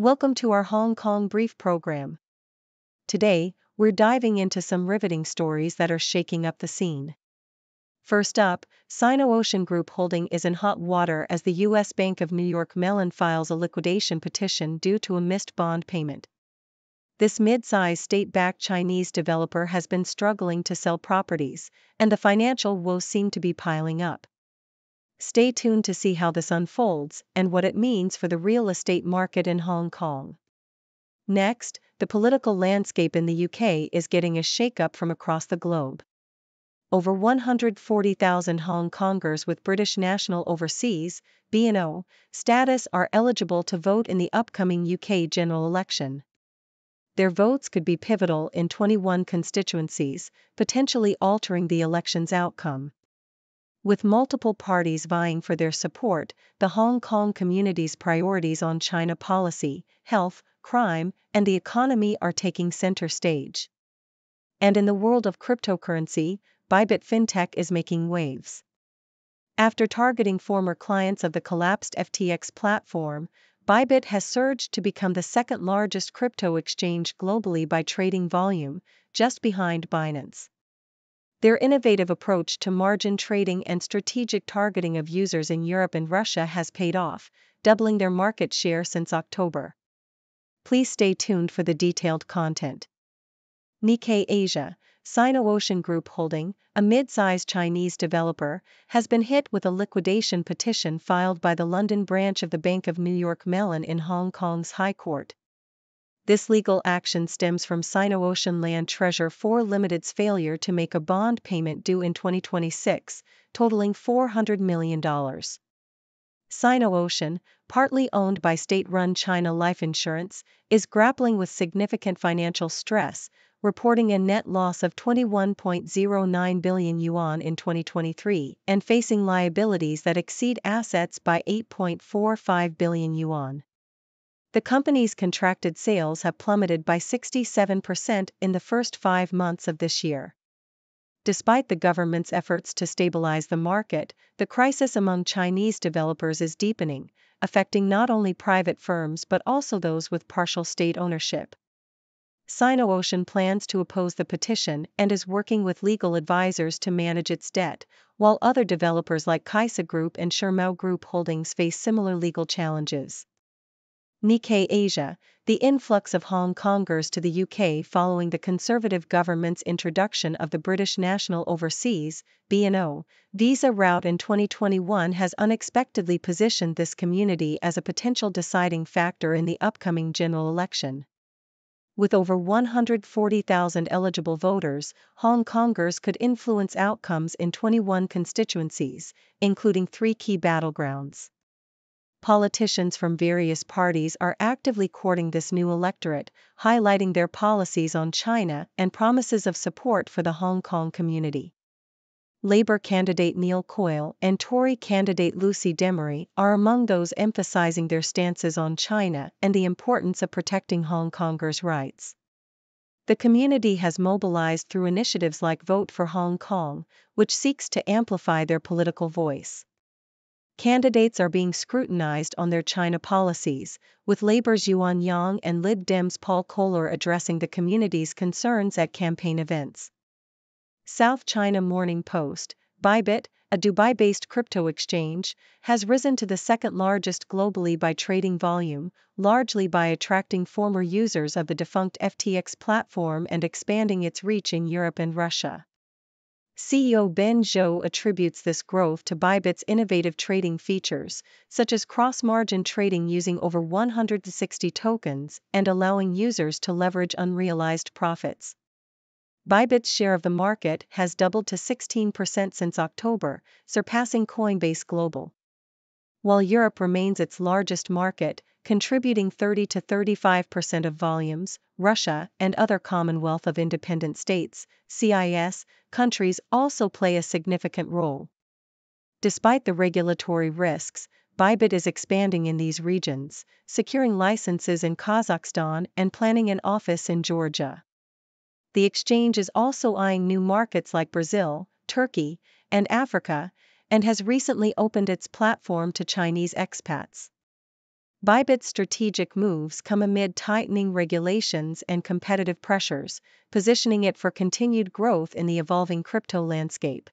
Welcome to our Hong Kong Brief program. Today, we're diving into some riveting stories that are shaking up the scene. First up, Sino-Ocean Group Holding is in hot water as the U.S. Bank of New York Mellon files a liquidation petition due to a missed bond payment. This mid-size state-backed Chinese developer has been struggling to sell properties, and the financial woes seem to be piling up. Stay tuned to see how this unfolds and what it means for the real estate market in Hong Kong. Next, the political landscape in the UK is getting a shake-up from across the globe. Over 140,000 Hong Kongers with British national overseas (BNO) status are eligible to vote in the upcoming UK general election. Their votes could be pivotal in 21 constituencies, potentially altering the election's outcome. With multiple parties vying for their support, the Hong Kong community's priorities on China policy, health, crime, and the economy are taking center stage. And in the world of cryptocurrency, Bybit fintech is making waves. After targeting former clients of the collapsed FTX platform, Bybit has surged to become the second largest crypto exchange globally by trading volume, just behind Binance. Their innovative approach to margin trading and strategic targeting of users in Europe and Russia has paid off, doubling their market share since October. Please stay tuned for the detailed content. Nikkei Asia, Sino-Ocean Group Holding, a mid-sized Chinese developer, has been hit with a liquidation petition filed by the London branch of the Bank of New York Mellon in Hong Kong's High Court. This legal action stems from Sino-Ocean Land Treasure 4 Limited's failure to make a bond payment due in 2026, totaling $400 million. Sino-Ocean, partly owned by state-run China Life Insurance, is grappling with significant financial stress, reporting a net loss of 21.09 billion yuan in 2023 and facing liabilities that exceed assets by 8.45 billion yuan. The company's contracted sales have plummeted by 67% in the first 5 months of this year. Despite the government's efforts to stabilize the market, the crisis among Chinese developers is deepening, affecting not only private firms but also those with partial state ownership. Sino-Ocean plans to oppose the petition and is working with legal advisors to manage its debt, while other developers like Kaisa Group and Shermao Group Holdings face similar legal challenges. Nikkei Asia, the influx of Hong Kongers to the UK following the Conservative government's introduction of the British National Overseas (BNO) visa route in 2021 has unexpectedly positioned this community as a potential deciding factor in the upcoming general election. With over 140,000 eligible voters, Hong Kongers could influence outcomes in 21 constituencies, including 3 key battlegrounds. Politicians from various parties are actively courting this new electorate, highlighting their policies on China and promises of support for the Hong Kong community. Labour candidate Neil Coyle and Tory candidate Lucy Demery are among those emphasizing their stances on China and the importance of protecting Hong Kongers' rights. The community has mobilized through initiatives like Vote for Hong Kong, which seeks to amplify their political voice. Candidates are being scrutinized on their China policies, with Labour's Yuan Yang and Lib Dem's Paul Kohler addressing the community's concerns at campaign events. South China Morning Post, Bybit, a Dubai-based crypto exchange, has risen to the second largest globally by trading volume, largely by attracting former users of the defunct FTX platform and expanding its reach in Europe and Russia. CEO Ben Zhou attributes this growth to Bybit's innovative trading features, such as cross-margin trading using over 160 tokens and allowing users to leverage unrealized profits. Bybit's share of the market has doubled to 16% since October, surpassing Coinbase Global. While Europe remains its largest market, contributing 30 to 35% of volumes, Russia and other Commonwealth of Independent States (CIS) countries also play a significant role. Despite the regulatory risks, Bybit is expanding in these regions, securing licenses in Kazakhstan and planning an office in Georgia. The exchange is also eyeing new markets like Brazil, Turkey, and Africa, and has recently opened its platform to Chinese expats. Bybit's strategic moves come amid tightening regulations and competitive pressures, positioning it for continued growth in the evolving crypto landscape.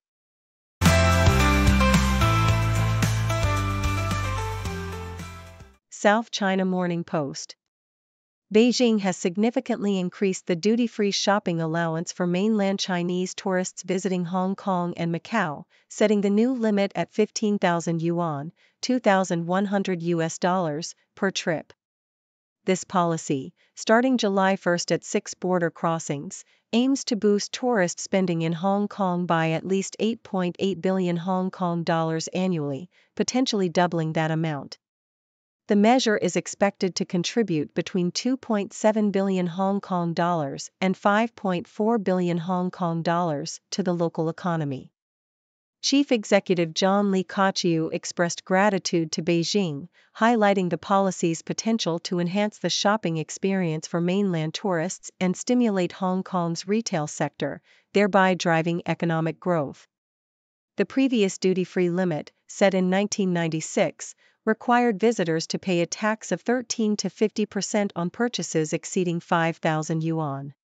South China Morning Post. Beijing has significantly increased the duty-free shopping allowance for mainland Chinese tourists visiting Hong Kong and Macau, setting the new limit at 15,000 yuan, $2,100 per trip. This policy, starting July 1 at 6 border crossings, aims to boost tourist spending in Hong Kong by at least 8.8 billion Hong Kong dollars annually, potentially doubling that amount. The measure is expected to contribute between 2.7 billion Hong Kong dollars and 5.4 billion Hong Kong dollars to the local economy. Chief Executive John Lee Ka-chiu expressed gratitude to Beijing, highlighting the policy's potential to enhance the shopping experience for mainland tourists and stimulate Hong Kong's retail sector, thereby driving economic growth. The previous duty-free limit, set in 1996, required visitors to pay a tax of 13 to 50% on purchases exceeding 5,000 yuan.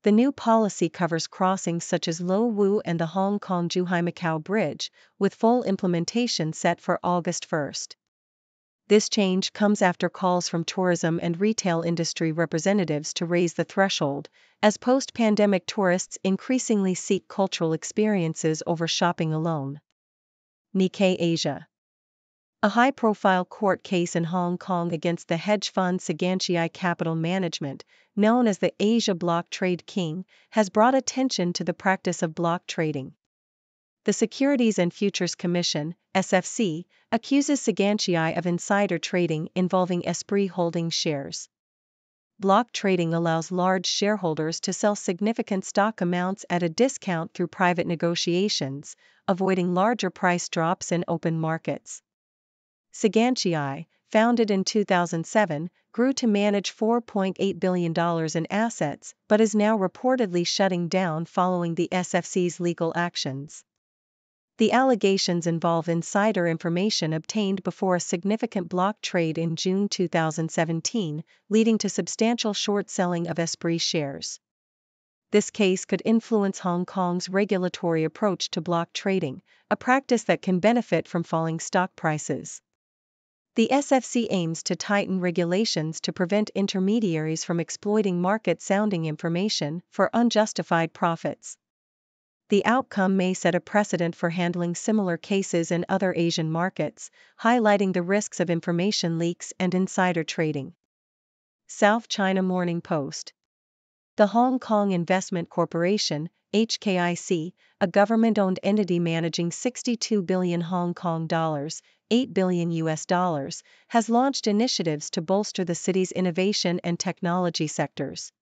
The new policy covers crossings such as Lo Wu and the Hong Kong-Zhuhai-Macau Bridge, with full implementation set for August 1. This change comes after calls from tourism and retail industry representatives to raise the threshold, as post-pandemic tourists increasingly seek cultural experiences over shopping alone. Nikkei Asia. A high-profile court case in Hong Kong against the hedge fund Saganciai Capital Management, known as the Asia Block Trade King, has brought attention to the practice of block trading. The Securities and Futures Commission, SFC, accuses Saganciai of insider trading involving Esprit Holdings shares. Block trading allows large shareholders to sell significant stock amounts at a discount through private negotiations, avoiding larger price drops in open markets. Saganciai, founded in 2007, grew to manage $4.8 billion in assets but is now reportedly shutting down following the SFC's legal actions. The allegations involve insider information obtained before a significant block trade in June 2017, leading to substantial short selling of Esprit shares. This case could influence Hong Kong's regulatory approach to block trading, a practice that can benefit from falling stock prices. The SFC aims to tighten regulations to prevent intermediaries from exploiting market-sounding information for unjustified profits. The outcome may set a precedent for handling similar cases in other Asian markets, highlighting the risks of information leaks and insider trading. South China Morning Post. The Hong Kong Investment Corporation, HKIC, a government-owned entity managing 62 billion Hong Kong dollars, $8 billion, has launched initiatives to bolster the city's innovation and technology sectors.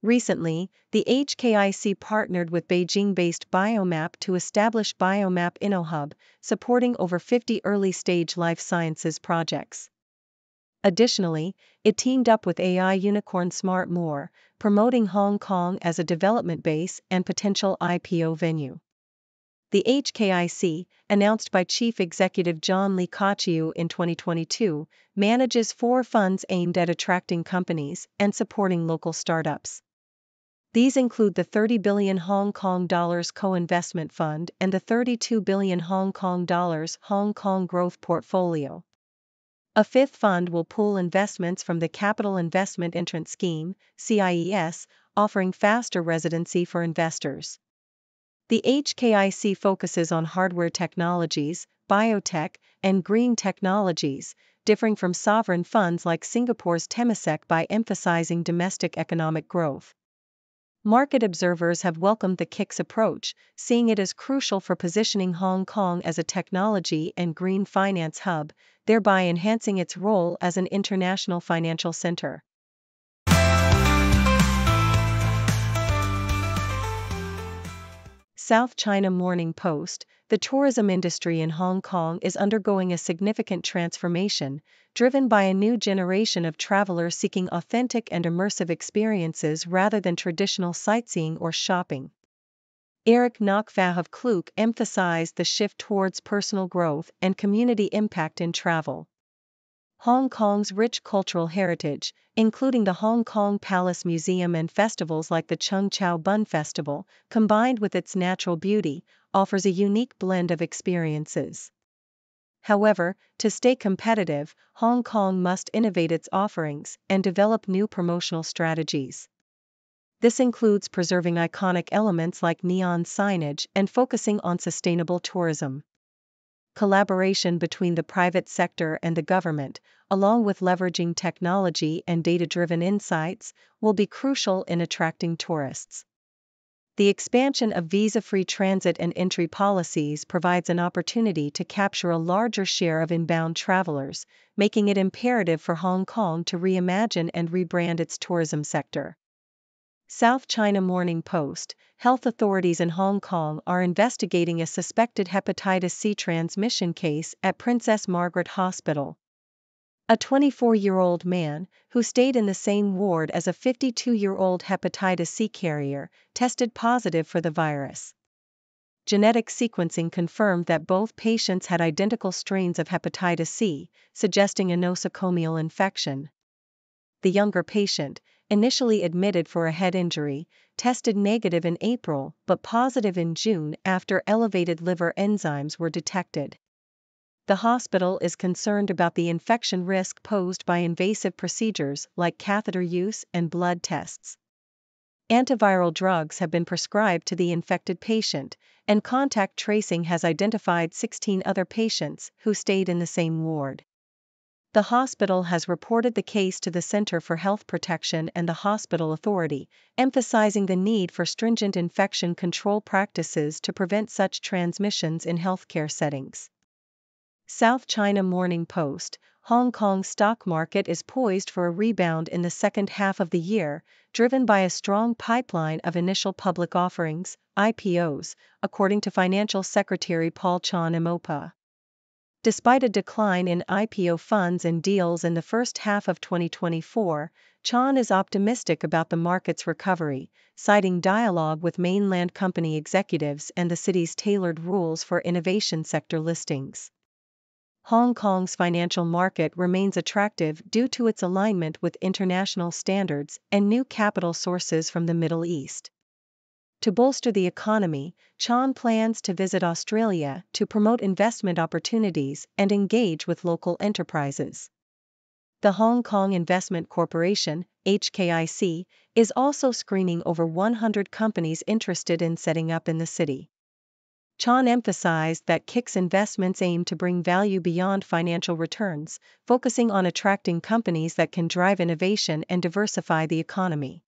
Recently, the HKIC partnered with Beijing-based Biomap to establish Biomap InnoHub, supporting over 50 early-stage life sciences projects. Additionally, it teamed up with AI unicorn Smartmore, promoting Hong Kong as a development base and potential IPO venue. The HKIC, announced by Chief Executive John Lee Ka-chiu in 2022, manages 4 funds aimed at attracting companies and supporting local startups. These include the 30 billion Hong Kong dollars co-investment fund and the 32 billion Hong Kong dollars Hong Kong Growth Portfolio. A 5th fund will pool investments from the Capital Investment Entrance Scheme, CIES, offering faster residency for investors. The HKIC focuses on hardware technologies, biotech, and green technologies, differing from sovereign funds like Singapore's Temasek by emphasizing domestic economic growth. Market observers have welcomed the KIC's approach, seeing it as crucial for positioning Hong Kong as a technology and green finance hub, thereby enhancing its role as an international financial center. South China Morning Post. The tourism industry in Hong Kong is undergoing a significant transformation, driven by a new generation of travelers seeking authentic and immersive experiences rather than traditional sightseeing or shopping. Eric Knockfah of Klook emphasized the shift towards personal growth and community impact in travel. Hong Kong's rich cultural heritage, including the Hong Kong Palace Museum and festivals like the Chung Chau Bun Festival, combined with its natural beauty, offers a unique blend of experiences. However, to stay competitive, Hong Kong must innovate its offerings and develop new promotional strategies. This includes preserving iconic elements like neon signage and focusing on sustainable tourism. Collaboration between the private sector and the government, along with leveraging technology and data-driven insights, will be crucial in attracting tourists. The expansion of visa-free transit and entry policies provides an opportunity to capture a larger share of inbound travelers, making it imperative for Hong Kong to reimagine and rebrand its tourism sector. South China Morning Post: Health authorities in Hong Kong are investigating a suspected hepatitis C transmission case at Princess Margaret Hospital. A 24-year-old man, who stayed in the same ward as a 52-year-old hepatitis C carrier, tested positive for the virus. Genetic sequencing confirmed that both patients had identical strains of hepatitis C, suggesting a nosocomial infection. The younger patient, initially admitted for a head injury, tested negative in April but positive in June after elevated liver enzymes were detected. The hospital is concerned about the infection risk posed by invasive procedures like catheter use and blood tests. Antiviral drugs have been prescribed to the infected patient, and contact tracing has identified 16 other patients who stayed in the same ward. The hospital has reported the case to the Center for Health Protection and the Hospital Authority, emphasizing the need for stringent infection control practices to prevent such transmissions in healthcare settings. South China Morning Post: Hong Kong's stock market is poised for a rebound in the second half of the year, driven by a strong pipeline of initial public offerings, IPOs, according to Financial Secretary Paul Chan Imopa. Despite a decline in IPO funds and deals in the first half of 2024, Chan is optimistic about the market's recovery, citing dialogue with mainland company executives and the city's tailored rules for innovation sector listings. Hong Kong's financial market remains attractive due to its alignment with international standards and new capital sources from the Middle East. To bolster the economy, Chan plans to visit Australia to promote investment opportunities and engage with local enterprises. The Hong Kong Investment Corporation, HKIC, is also screening over 100 companies interested in setting up in the city. Chan emphasized that KIC's investments aim to bring value beyond financial returns, focusing on attracting companies that can drive innovation and diversify the economy.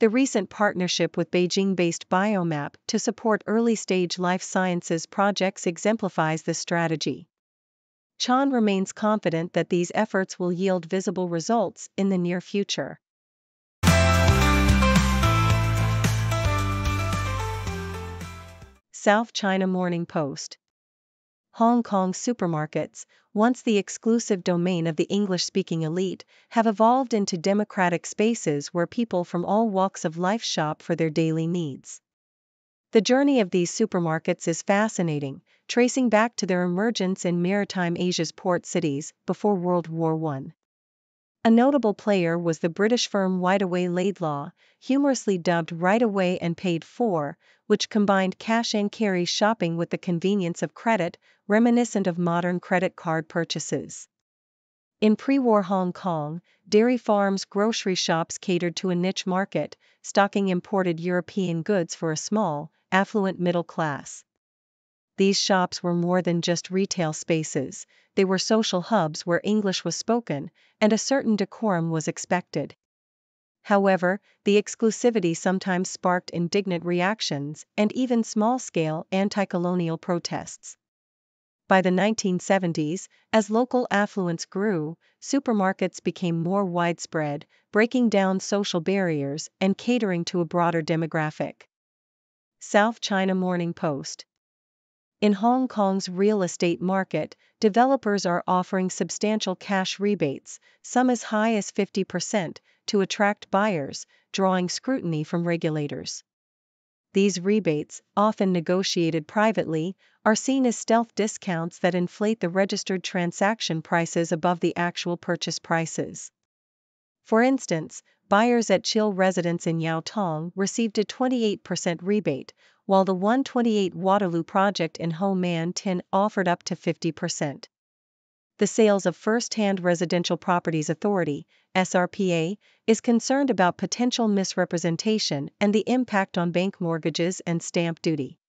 The recent partnership with Beijing-based Biomap to support early-stage life sciences projects exemplifies this strategy. Chan remains confident that these efforts will yield visible results in the near future. South China Morning Post: Hong Kong supermarkets, once the exclusive domain of the English-speaking elite, have evolved into democratic spaces where people from all walks of life shop for their daily needs. The journey of these supermarkets is fascinating, tracing back to their emergence in maritime Asia's port cities before World War I. A notable player was the British firm Whiteaway Laidlaw, humorously dubbed Right Away and Paid For, which combined cash and carry shopping with the convenience of credit, reminiscent of modern credit card purchases. In pre-war Hong Kong, dairy farms' grocery shops catered to a niche market, stocking imported European goods for a small, affluent middle class. These shops were more than just retail spaces, they were social hubs where English was spoken, and a certain decorum was expected. However, the exclusivity sometimes sparked indignant reactions and even small-scale anti-colonial protests. By the 1970s, as local affluence grew, supermarkets became more widespread, breaking down social barriers and catering to a broader demographic. South China Morning Post: In Hong Kong's real estate market, developers are offering substantial cash rebates, some as high as 50%, to attract buyers, drawing scrutiny from regulators. These rebates, often negotiated privately, are seen as stealth discounts that inflate the registered transaction prices above the actual purchase prices. For instance, buyers at Chill Residence in Yaotong received a 28% rebate, while the 128 Waterloo project in Ho Man Tin offered up to 50%. The Sales of First-Hand Residential Properties Authority, SRPA, is concerned about potential misrepresentation and the impact on bank mortgages and stamp duty.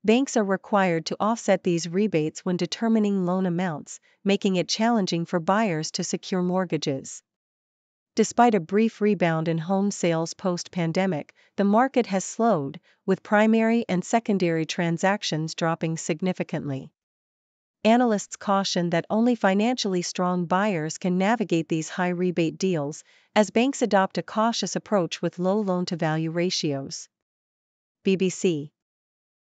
Banks are required to offset these rebates when determining loan amounts, making it challenging for buyers to secure mortgages. Despite a brief rebound in home sales post-pandemic, the market has slowed, with primary and secondary transactions dropping significantly. Analysts caution that only financially strong buyers can navigate these high rebate deals, as banks adopt a cautious approach with low loan-to-value ratios. BBC.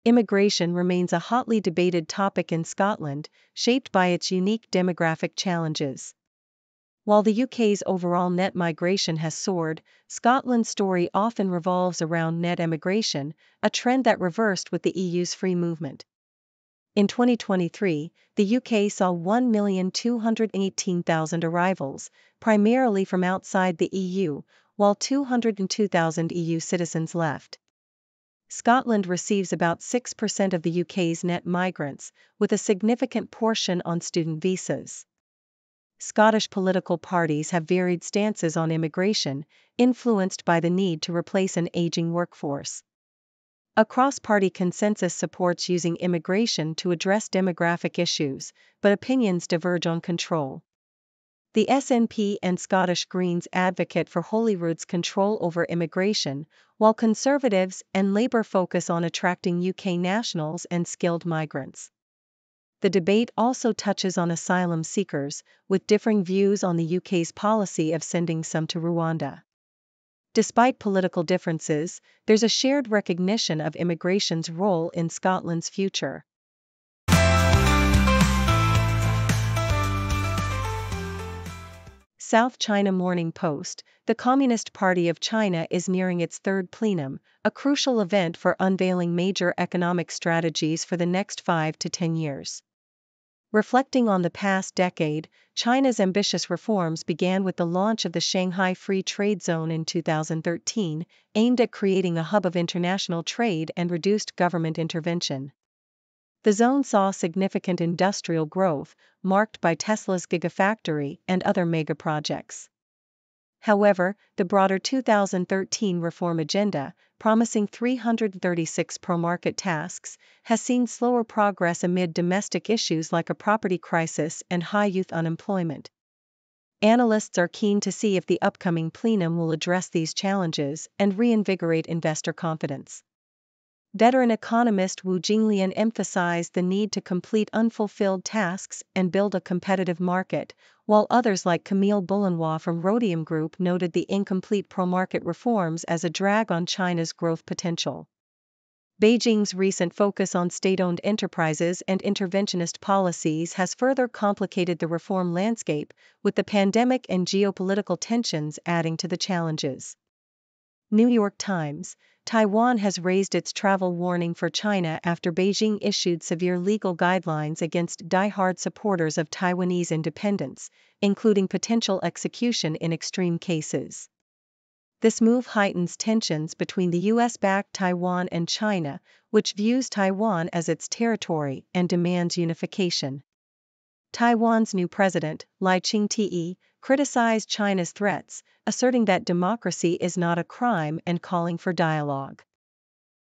Immigration remains a hotly debated topic in Scotland, shaped by its unique demographic challenges. While the UK's overall net migration has soared, Scotland's story often revolves around net emigration, a trend that reversed with the EU's free movement. In 2023, the UK saw 1,218,000 arrivals, primarily from outside the EU, while 202,000 EU citizens left. Scotland receives about 6% of the UK's net migrants, with a significant portion on student visas. Scottish political parties have varied stances on immigration, influenced by the need to replace an aging workforce. A cross-party consensus supports using immigration to address demographic issues, but opinions diverge on control. The SNP and Scottish Greens advocate for Holyrood's control over immigration, while Conservatives and Labour focus on attracting UK nationals and skilled migrants. The debate also touches on asylum seekers, with differing views on the UK's policy of sending some to Rwanda. Despite political differences, there's a shared recognition of immigration's role in Scotland's future. South China Morning Post: The Communist Party of China is nearing its third plenum, a crucial event for unveiling major economic strategies for the next 5 to 10 years. Reflecting on the past decade, China's ambitious reforms began with the launch of the Shanghai Free Trade Zone in 2013, aimed at creating a hub of international trade and reduced government intervention. The zone saw significant industrial growth, marked by Tesla's Gigafactory and other mega projects. However, the broader 2013 reform agenda, promising 336 pro-market tasks, has seen slower progress amid domestic issues like a property crisis and high youth unemployment. Analysts are keen to see if the upcoming plenum will address these challenges and reinvigorate investor confidence. Veteran economist Wu Jinglian emphasized the need to complete unfulfilled tasks and build a competitive market, while others like Camille Boullenois from Rhodium Group noted the incomplete pro-market reforms as a drag on China's growth potential. Beijing's recent focus on state-owned enterprises and interventionist policies has further complicated the reform landscape, with the pandemic and geopolitical tensions adding to the challenges. New York Times: Taiwan has raised its travel warning for China after Beijing issued severe legal guidelines against die-hard supporters of Taiwanese independence, including potential execution in extreme cases. This move heightens tensions between the US-backed Taiwan and China, which views Taiwan as its territory and demands unification. Taiwan's new president, Lai Ching-te, criticized China's threats, asserting that democracy is not a crime and calling for dialogue.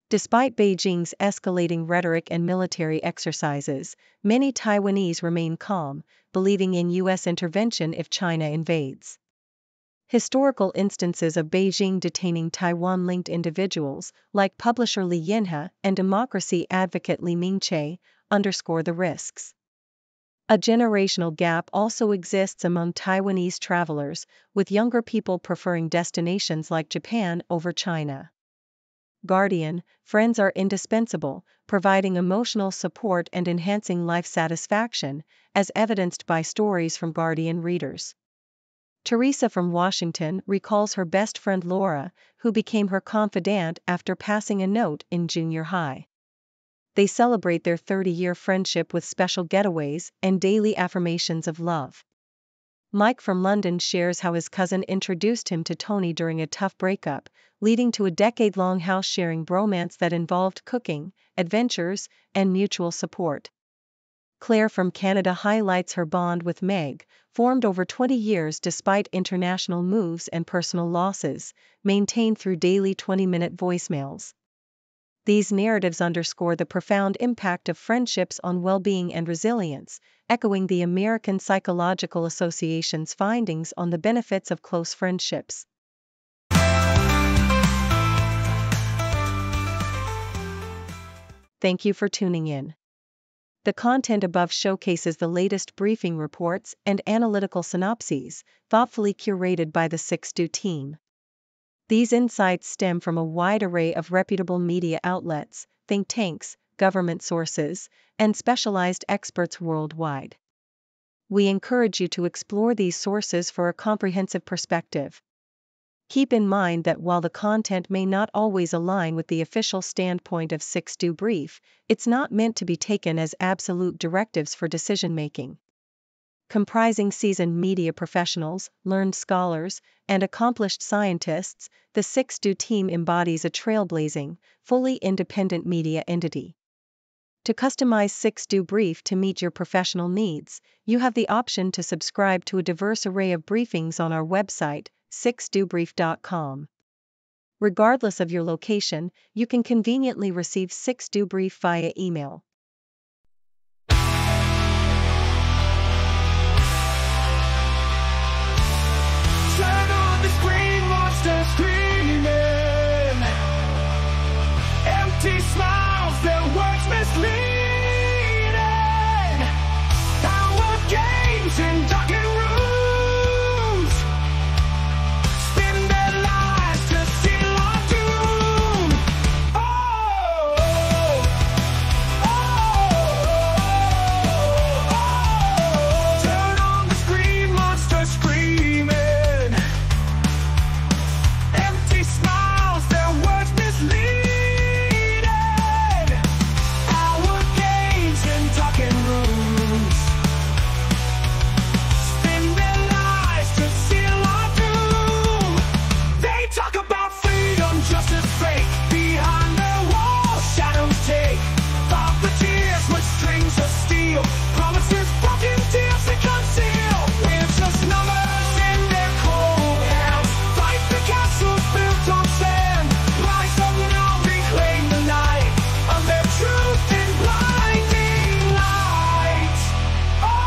Despite Beijing's escalating rhetoric and military exercises, many Taiwanese remain calm, believing in US intervention if China invades. Historical instances of Beijing detaining Taiwan-linked individuals, like publisher Li Yinhe and democracy advocate Li Mingche, underscore the risks. A generational gap also exists among Taiwanese travelers, with younger people preferring destinations like Japan over China. Guardian: Friends are indispensable, providing emotional support and enhancing life satisfaction, as evidenced by stories from Guardian readers. Teresa from Washington recalls her best friend Laura, who became her confidant after passing a note in junior high. They celebrate their 30-year friendship with special getaways and daily affirmations of love. Mike from London shares how his cousin introduced him to Tony during a tough breakup, leading to a decade-long house-sharing bromance that involved cooking, adventures, and mutual support. Claire from Canada highlights her bond with Meg, formed over 20 years despite international moves and personal losses, maintained through daily 20-minute voicemails. These narratives underscore the profound impact of friendships on well-being and resilience, echoing the American Psychological Association's findings on the benefits of close friendships. Thank you for tuning in. The content above showcases the latest briefing reports and analytical synopses, thoughtfully curated by the 6Do team. These insights stem from a wide array of reputable media outlets, think tanks, government sources, and specialized experts worldwide. We encourage you to explore these sources for a comprehensive perspective. Keep in mind that while the content may not always align with the official standpoint of 6Do Brief, it's not meant to be taken as absolute directives for decision-making. Comprising seasoned media professionals, learned scholars, and accomplished scientists, the 6Do team embodies a trailblazing, fully independent media entity. To customize 6Do Brief to meet your professional needs, you have the option to subscribe to a diverse array of briefings on our website, 6dobrief.com. Regardless of your location, you can conveniently receive 6Do Brief via email. Turn on the screen, monster screaming. Empty smiles, their words misleading. Power games in darkened rooms. Spin their lives to seal our doom. Oh, oh, oh. Turn on the screen, monster screaming. Empty smiles, their words misleading. Our games in darkened rooms. Spin their lives to seal our doom. They talk about freedom, justice, fake. Behind their walls, shadows take. Volunteers with strings of steel. Promises broken, deals they conceal. We're just numbers in their cold hands. Fight the castles built on sand. Rise up now, reclaim the night of their truth and blinding light. Oh,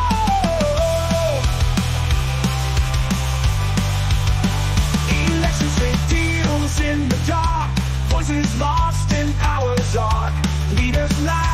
elections with deals in the dark. Voices lost in power's arc. Leaders lie.